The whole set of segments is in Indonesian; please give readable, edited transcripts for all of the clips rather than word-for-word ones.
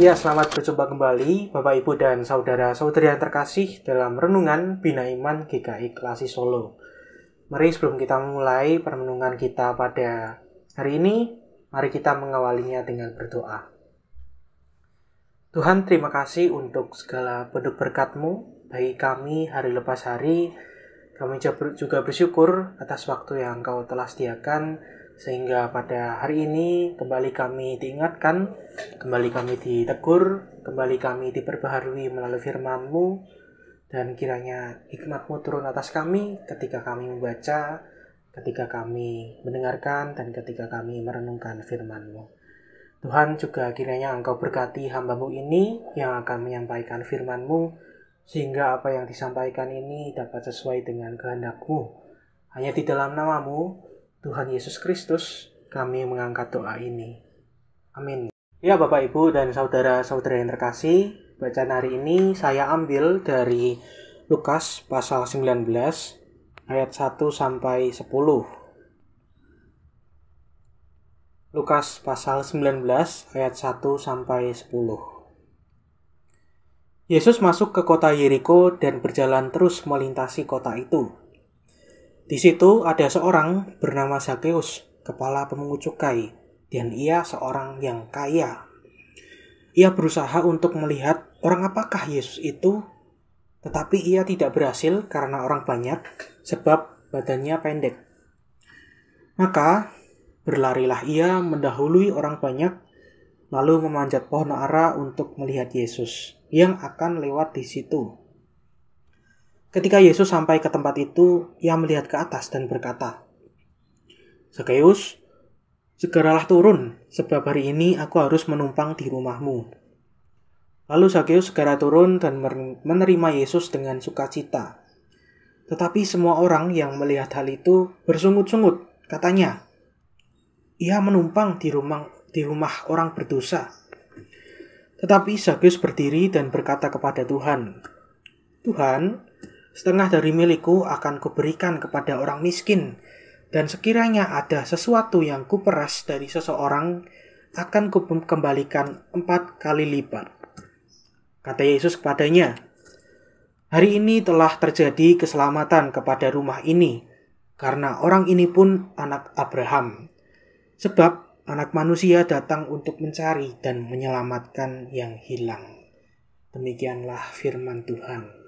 Ya, selamat berjumpa kembali Bapak Ibu dan saudara-saudari yang terkasih dalam Renungan Bina Iman GKI Klasi Solo. Mari sebelum kita memulai permenungan kita pada hari ini, mari kita mengawalinya dengan berdoa. Tuhan, terima kasih untuk segala bentuk berkat-Mu bagi kami hari lepas hari. Kami juga bersyukur atas waktu yang Engkau telah sediakan, sehingga pada hari ini kembali kami diingatkan, kembali kami ditegur, kembali kami diperbaharui melalui firman-Mu, dan kiranya hikmat-Mu turun atas kami ketika kami membaca, ketika kami mendengarkan, dan ketika kami merenungkan firman-Mu. Tuhan, juga kiranya Engkau berkati hamba-Mu ini yang akan menyampaikan firman-Mu, sehingga apa yang disampaikan ini dapat sesuai dengan kehendak-Mu. Hanya di dalam nama-Mu, Tuhan Yesus Kristus, kami mengangkat doa ini. Amin. Ya Bapak Ibu dan saudara-saudara yang terkasih, bacaan hari ini saya ambil dari Lukas pasal 19 ayat 1 sampai 10. Lukas pasal 19 ayat 1 sampai 10. Yesus masuk ke kota Yeriko dan berjalan terus melintasi kota itu. Di situ ada seorang bernama Zakheus, kepala pemungut cukai, dan ia seorang yang kaya. Ia berusaha untuk melihat orang apakah Yesus itu, tetapi ia tidak berhasil karena orang banyak, sebab badannya pendek. Maka berlarilah ia mendahului orang banyak, lalu memanjat pohon ara untuk melihat Yesus yang akan lewat di situ. Ketika Yesus sampai ke tempat itu, ia melihat ke atas dan berkata, "Zakheus, segeralah turun, sebab hari ini aku harus menumpang di rumahmu." Lalu Zakheus segera turun dan menerima Yesus dengan sukacita. Tetapi semua orang yang melihat hal itu bersungut-sungut, katanya, "Ia menumpang di rumah orang berdosa." Tetapi Zakheus berdiri dan berkata kepada Tuhan, "Tuhan, setengah dari milikku akan kuberikan kepada orang miskin, dan sekiranya ada sesuatu yang kuperas dari seseorang, akan kukembalikan 4 kali lipat." Kata Yesus kepadanya, "Hari ini telah terjadi keselamatan kepada rumah ini, karena orang ini pun anak Abraham. Sebab Anak Manusia datang untuk mencari dan menyelamatkan yang hilang." Demikianlah firman Tuhan.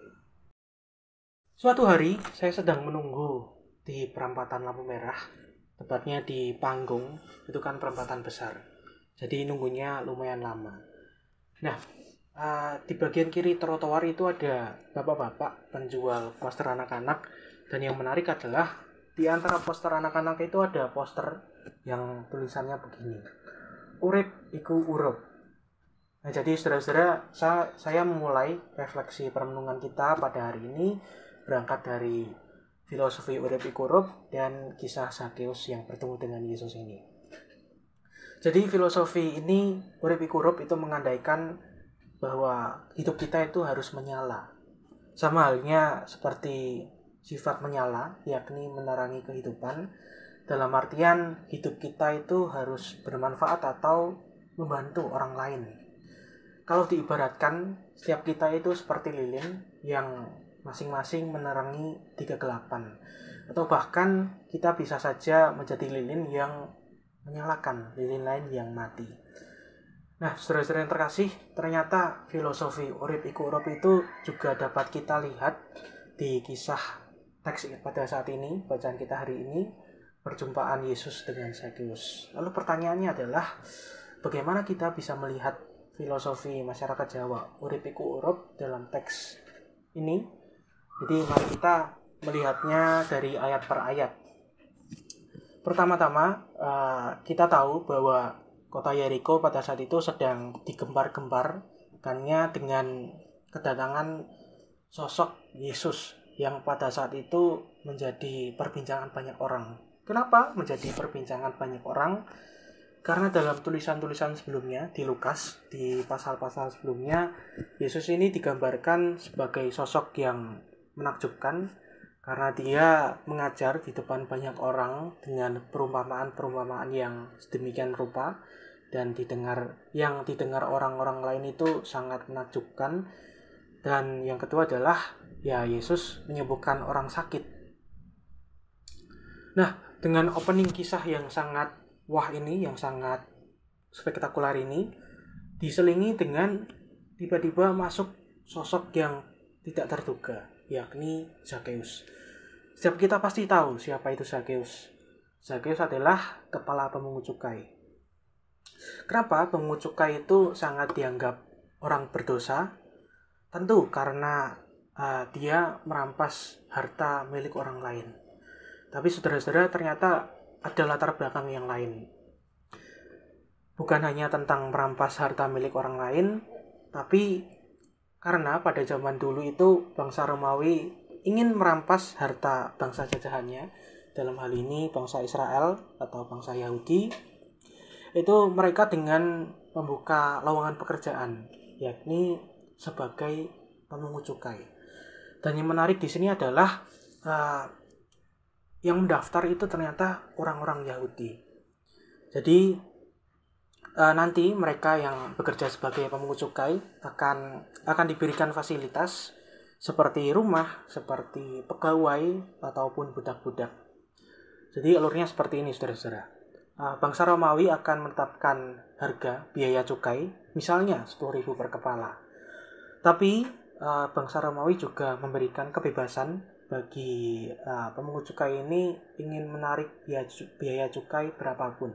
Suatu hari, saya sedang menunggu di perempatan lampu merah, tepatnya di Panggung, itu kan perempatan besar. Jadi nunggunya lumayan lama. Nah, di bagian kiri trotoar itu ada bapak-bapak penjual poster anak-anak, dan yang menarik adalah di antara poster anak-anak itu ada poster yang tulisannya begini, "Urip iku urup." Nah, jadi saudara-saudara, saya memulai refleksi permenungan kita pada hari ini berangkat dari filosofi urip iku urup dan kisah Zakheus yang bertemu dengan Yesus ini. Jadi filosofi ini, urip iku urup, itu mengandaikan bahwa hidup kita itu harus menyala. Sama halnya seperti sifat menyala, yakni menerangi kehidupan, dalam artian hidup kita itu harus bermanfaat atau membantu orang lain. Kalau diibaratkan, setiap kita itu seperti lilin yang masing-masing menerangi 3 kegelapan. Atau bahkan kita bisa saja menjadi lilin yang menyalakan lilin lain yang mati. Nah, saudara-saudara yang terkasih, ternyata filosofi urip iku urup itu juga dapat kita lihat di kisah teks pada saat ini, bacaan kita hari ini, perjumpaan Yesus dengan Zakheus. Lalu pertanyaannya adalah, bagaimana kita bisa melihat filosofi masyarakat Jawa, urip iku urup, dalam teks ini? Jadi mari kita melihatnya dari ayat per ayat. Pertama-tama, kita tahu bahwa kota Yeriko pada saat itu sedang digempar-gemparkannya dengan kedatangan sosok Yesus yang pada saat itu menjadi perbincangan banyak orang. Kenapa menjadi perbincangan banyak orang? Karena dalam tulisan-tulisan sebelumnya di Lukas, di pasal-pasal sebelumnya, Yesus ini digambarkan sebagai sosok yang menakjubkan karena dia mengajar di depan banyak orang dengan perumpamaan-perumpamaan yang sedemikian rupa, dan yang didengar orang-orang lain itu sangat menakjubkan. Dan yang kedua adalah ya Yesus menyembuhkan orang sakit. Nah, dengan opening kisah yang sangat wah ini, yang sangat spektakuler ini, diselingi dengan tiba-tiba masuk sosok yang tidak terduga, yakni Zakheus. Setiap kita pasti tahu siapa itu Zakheus. Zakheus adalah kepala pemungut cukai. Kenapa pemungut cukai itu sangat dianggap orang berdosa? Tentu karena dia merampas harta milik orang lain. Tapi saudara-saudara, ternyata ada latar belakang yang lain. Bukan hanya tentang merampas harta milik orang lain, tapi karena pada zaman dulu itu bangsa Romawi ingin merampas harta bangsa jajahannya, dalam hal ini bangsa Israel atau bangsa Yahudi, itu mereka dengan membuka lowongan pekerjaan, yakni sebagai pemungut cukai. Dan yang menarik di sini adalah yang mendaftar itu ternyata orang-orang Yahudi. Jadi nanti mereka yang bekerja sebagai pemungut cukai akan diberikan fasilitas seperti rumah, seperti pegawai ataupun budak-budak. Jadi alurnya seperti ini, saudara-saudara. Bangsa Romawi akan menetapkan harga biaya cukai, misalnya 10.000 per kepala. Tapi bangsa Romawi juga memberikan kebebasan bagi pemungut cukai ini ingin menarik biaya cukai berapapun.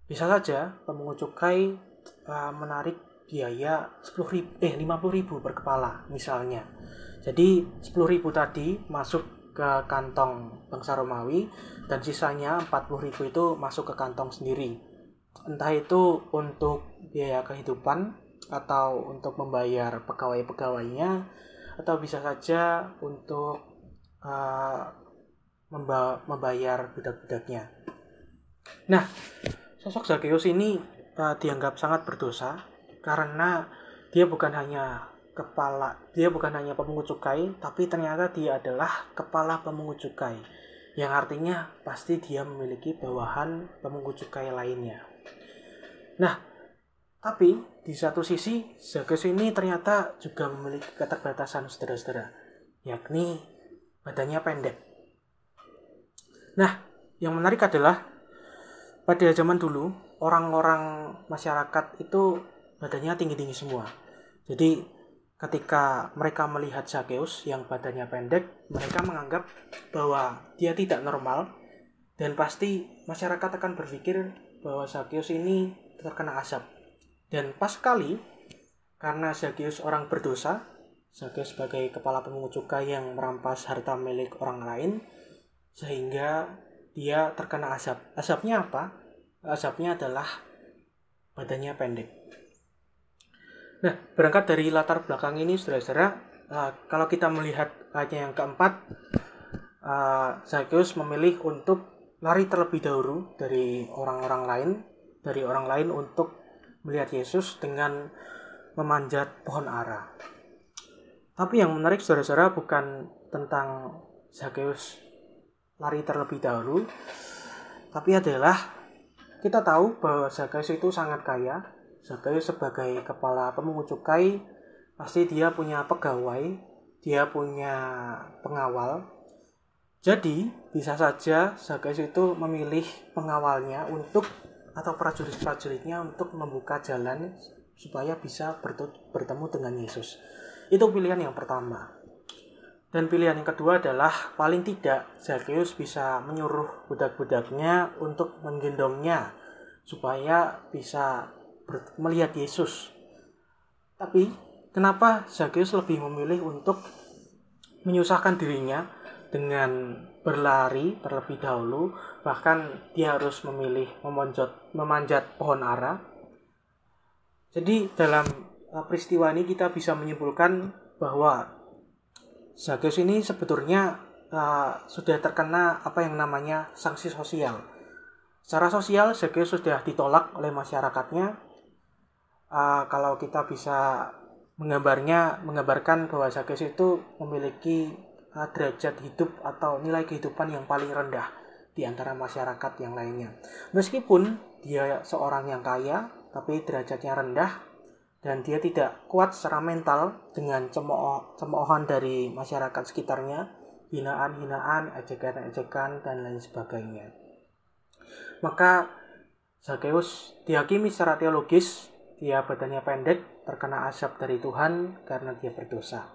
Bisa saja pemungut cukai menarik biaya 50.000 per kepala misalnya. Jadi 10.000 tadi masuk ke kantong bangsa Romawi dan sisanya 40.000 itu masuk ke kantong sendiri. Entah itu untuk biaya kehidupan atau untuk membayar pegawai-pegawainya, atau bisa saja untuk membayar budak-budaknya. Nah, sosok Zakheus ini dianggap sangat berdosa karena dia bukan hanya pemungut cukai, tapi ternyata dia adalah kepala pemungut cukai, yang artinya pasti dia memiliki bawahan pemungut cukai lainnya. Nah, tapi di satu sisi Zakheus ini ternyata juga memiliki keterbatasan, saudara-saudara, yakni badannya pendek. Nah, yang menarik adalah pada zaman dulu orang-orang masyarakat itu badannya tinggi-tinggi semua. Jadi ketika mereka melihat Zakheus yang badannya pendek, mereka menganggap bahwa dia tidak normal dan pasti masyarakat akan berpikir bahwa Zakheus ini terkena azab. Dan pas sekali karena Zakheus orang berdosa, Zakheus sebagai kepala pemungut cukai yang merampas harta milik orang lain, sehingga dia terkena azab. Azabnya apa? Azabnya adalah badannya pendek. Nah, berangkat dari latar belakang ini, saudara-saudara, kalau kita melihat ayat yang keempat, Zakheus memilih untuk lari terlebih dahulu dari orang lain untuk melihat Yesus dengan memanjat pohon ara. Tapi yang menarik, saudara-saudara, bukan tentang Zakheus lari terlebih dahulu, tapi adalah kita tahu bahwa Zakheus itu sangat kaya. Zakheus sebagai kepala pemungut cukai, pasti dia punya pegawai, dia punya pengawal. Jadi bisa saja Zakheus itu memilih pengawalnya atau prajurit-prajuritnya untuk membuka jalan supaya bisa bertemu dengan Yesus. Itu pilihan yang pertama. Dan pilihan yang kedua adalah paling tidak Zakheus bisa menyuruh budak-budaknya untuk menggendongnya supaya bisa melihat Yesus. Tapi kenapa Zakheus lebih memilih untuk menyusahkan dirinya dengan berlari terlebih dahulu, bahkan dia harus memilih memanjat pohon ara? Jadi dalam peristiwa ini kita bisa menyimpulkan bahwa Zakheus ini sebetulnya sudah terkena apa yang namanya sanksi sosial. Secara sosial Zakheus sudah ditolak oleh masyarakatnya. Kalau kita bisa menggambarkan bahwa Zakheus itu memiliki derajat hidup atau nilai kehidupan yang paling rendah di antara masyarakat yang lainnya. Meskipun dia seorang yang kaya, tapi derajatnya rendah, dan dia tidak kuat secara mental dengan cemoohan dari masyarakat sekitarnya, hinaan-hinaan, ejekan-ejekan, dan lain sebagainya. Maka Zakheus dihakimi secara teologis, dia badannya pendek, terkena azab dari Tuhan karena dia berdosa.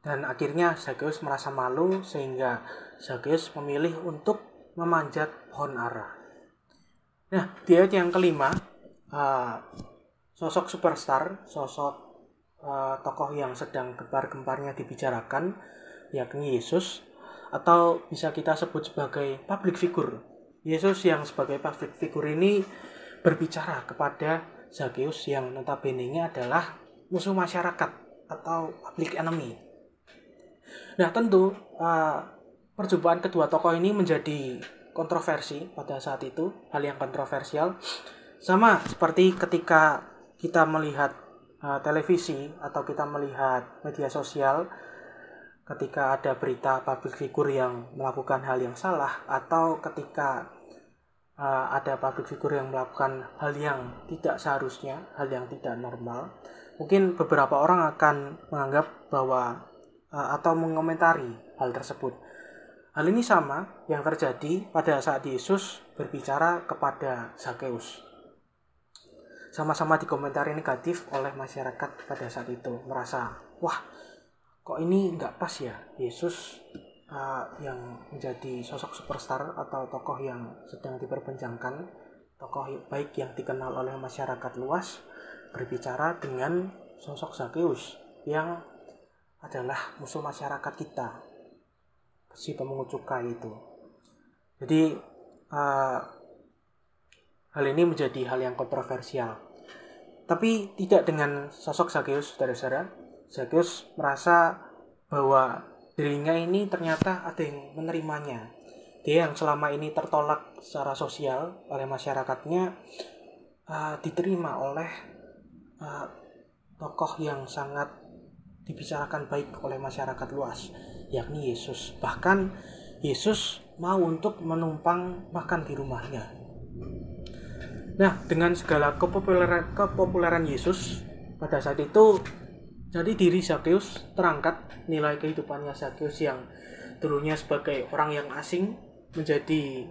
Dan akhirnya Zakheus merasa malu sehingga Zakheus memilih untuk memanjat pohon ara. Nah, di ayat yang kelima, sosok superstar, sosok tokoh yang sedang gempar-gemparnya dibicarakan, yakni Yesus, atau bisa kita sebut sebagai public figure. Yesus yang sebagai public figure ini berbicara kepada Zakheus yang notabene-nya adalah musuh masyarakat atau public enemy. Nah, tentu perjumpaan kedua tokoh ini menjadi kontroversi pada saat itu, hal yang kontroversial. Sama seperti ketika kita melihat televisi atau kita melihat media sosial, ketika ada berita public figure yang melakukan hal yang salah, atau ketika ada public figure yang melakukan hal yang tidak seharusnya, hal yang tidak normal, mungkin beberapa orang akan menganggap bahwa atau mengomentari hal tersebut. Hal ini sama yang terjadi pada saat Yesus berbicara kepada Zakheus. Sama-sama dikomentari negatif oleh masyarakat pada saat itu, merasa, wah, kok ini nggak pas ya, Yesus yang menjadi sosok superstar atau tokoh yang sedang diperbincangkan, tokoh baik yang dikenal oleh masyarakat luas, berbicara dengan sosok Zakheus yang adalah musuh masyarakat kita, si pemungut cukai itu. Jadi hal ini menjadi hal yang kontroversial. Tapi tidak dengan sosok Zakheus, saudara-saudara. Zakheus merasa bahwa dirinya ini ternyata ada yang menerimanya. Dia yang selama ini tertolak secara sosial oleh masyarakatnya, diterima oleh tokoh yang sangat dibicarakan baik oleh masyarakat luas, yakni Yesus. Bahkan Yesus mau untuk menumpang makan di rumahnya. Nah, dengan segala kepopuleran Yesus pada saat itu, jadi diri Zakheus terangkat, nilai kehidupannya Zakheus yang dulunya sebagai orang yang asing menjadi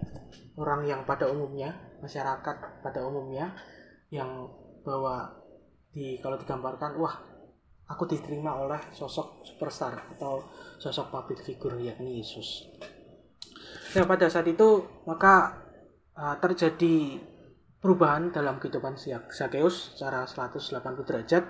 orang yang pada umumnya, masyarakat pada umumnya, yang bahwa kalau digambarkan, wah, aku diterima oleh sosok superstar atau sosok public figure yakni Yesus. Nah, pada saat itu maka terjadi perubahan dalam kehidupan Zakheus secara 180 derajat.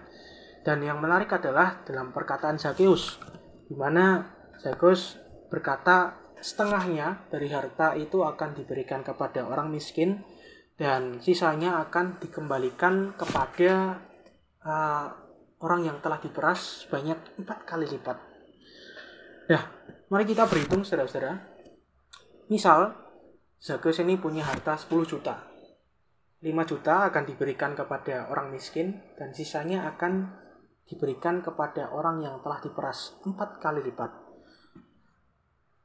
Dan yang menarik adalah dalam perkataan Zakheus, di mana Zakheus berkata setengahnya dari harta itu akan diberikan kepada orang miskin dan sisanya akan dikembalikan kepada orang yang telah diperas sebanyak 4 kali lipat. Nah, mari kita berhitung, saudara-saudara. Misal, Zakheus ini punya harta 10 juta. 5 juta akan diberikan kepada orang miskin dan sisanya akan diberikan kepada orang yang telah diperas 4 kali lipat.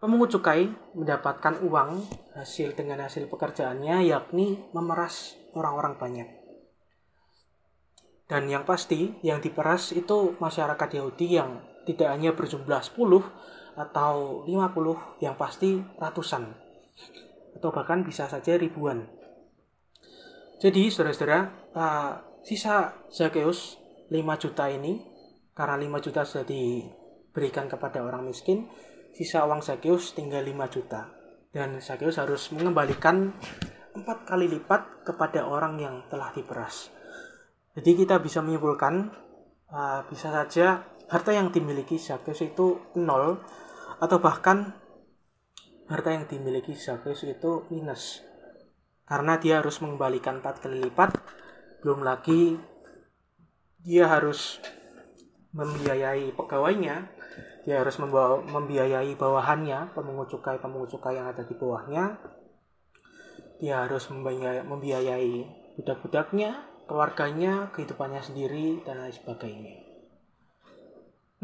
Pemungut cukai mendapatkan uang dengan hasil pekerjaannya, yakni memeras orang-orang banyak. Dan yang pasti yang diperas itu masyarakat Yahudi yang tidak hanya berjumlah 10 atau 50, yang pasti ratusan atau bahkan bisa saja ribuan. Jadi saudara-saudara, sisa Zakheus 5 juta ini, karena 5 juta sudah diberikan kepada orang miskin, sisa uang Zakheus tinggal 5 juta. Dan Zakheus harus mengembalikan 4 kali lipat kepada orang yang telah diperas. Jadi kita bisa menyimpulkan, bisa saja harta yang dimiliki Zakheus itu 0, atau bahkan harta yang dimiliki Zakheus itu minus. Karena dia harus mengembalikan 4 kali lipat, belum lagi dia harus membiayai pegawainya, dia harus membiayai bawahannya, pemungut cukai yang ada di bawahnya, dia harus membiayai budak-budaknya, keluarganya, kehidupannya sendiri, dan lain sebagainya.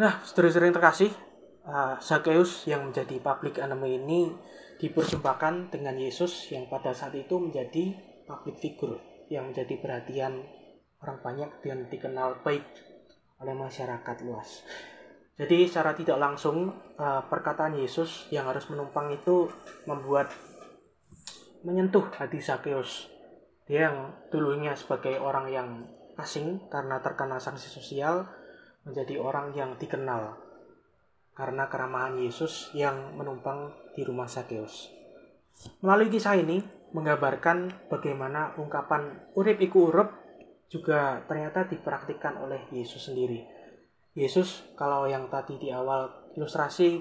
Nah, saudara-saudara yang terkasih, Zakheus yang menjadi public enemy ini diperjumpakan dengan Yesus yang pada saat itu menjadi public figure yang menjadi perhatian orang banyak dan dikenal baik oleh masyarakat luas. Jadi secara tidak langsung perkataan Yesus yang harus menumpang itu menyentuh hati Zakeus. Dia yang dulunya sebagai orang yang asing karena terkena sanksi sosial menjadi orang yang dikenal karena keramahan Yesus yang menumpang di rumah Zakeus. Melalui kisah ini menggambarkan bagaimana ungkapan urip iku urup juga ternyata dipraktikkan oleh Yesus sendiri. Yesus, kalau yang tadi di awal ilustrasi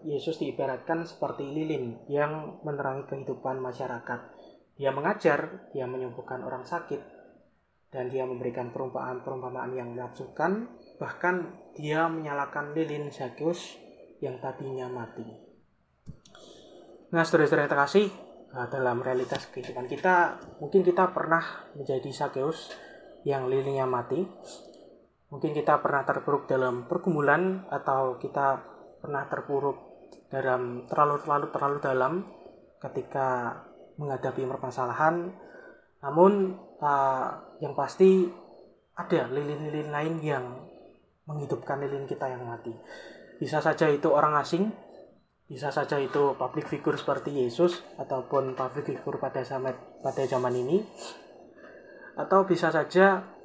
Yesus diibaratkan seperti lilin yang menerangi kehidupan masyarakat. Dia mengajar, dia menyembuhkan orang sakit, dan dia memberikan perumpamaan yang menafsirkan, bahkan dia menyalakan lilin Zakeus yang tadinya mati. Nah, saudara-saudara yang terkasih, dalam realitas kehidupan kita, mungkin kita pernah menjadi Zakeus yang lilinnya mati. Mungkin kita pernah terpuruk dalam pergumulan, atau kita pernah terpuruk dalam terlalu dalam ketika menghadapi permasalahan. Namun yang pasti ada lilin-lilin lain yang menghidupkan lilin kita yang mati. Bisa saja itu orang asing, bisa saja itu public figure seperti Yesus ataupun public figure pada zaman ini, atau bisa saja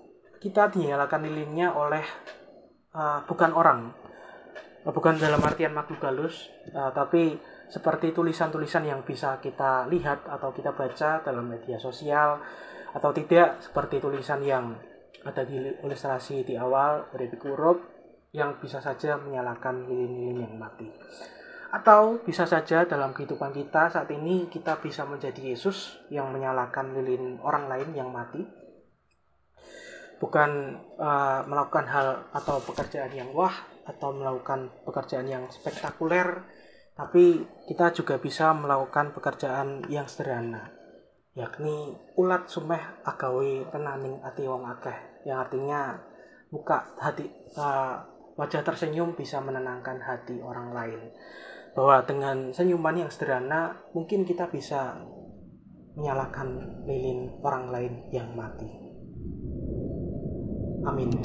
kita dinyalakan lilinnya oleh bukan orang, bukan dalam artian makhluk halus, tapi seperti tulisan-tulisan yang bisa kita lihat atau kita baca dalam media sosial, atau tidak seperti tulisan yang ada di ilustrasi di awal urip iku urup yang bisa saja menyalakan lilin-lilin yang mati. Atau bisa saja dalam kehidupan kita saat ini kita bisa menjadi Yesus yang menyalakan lilin orang lain yang mati. Bukan melakukan hal atau pekerjaan yang wah atau melakukan pekerjaan yang spektakuler, tapi kita juga bisa melakukan pekerjaan yang sederhana, yakni ulat sumeh agawe tenaning ati wong akeh, yang artinya wajah tersenyum bisa menenangkan hati orang lain. Bahwa dengan senyuman yang sederhana mungkin kita bisa menyalakan lilin orang lain yang mati. Amin.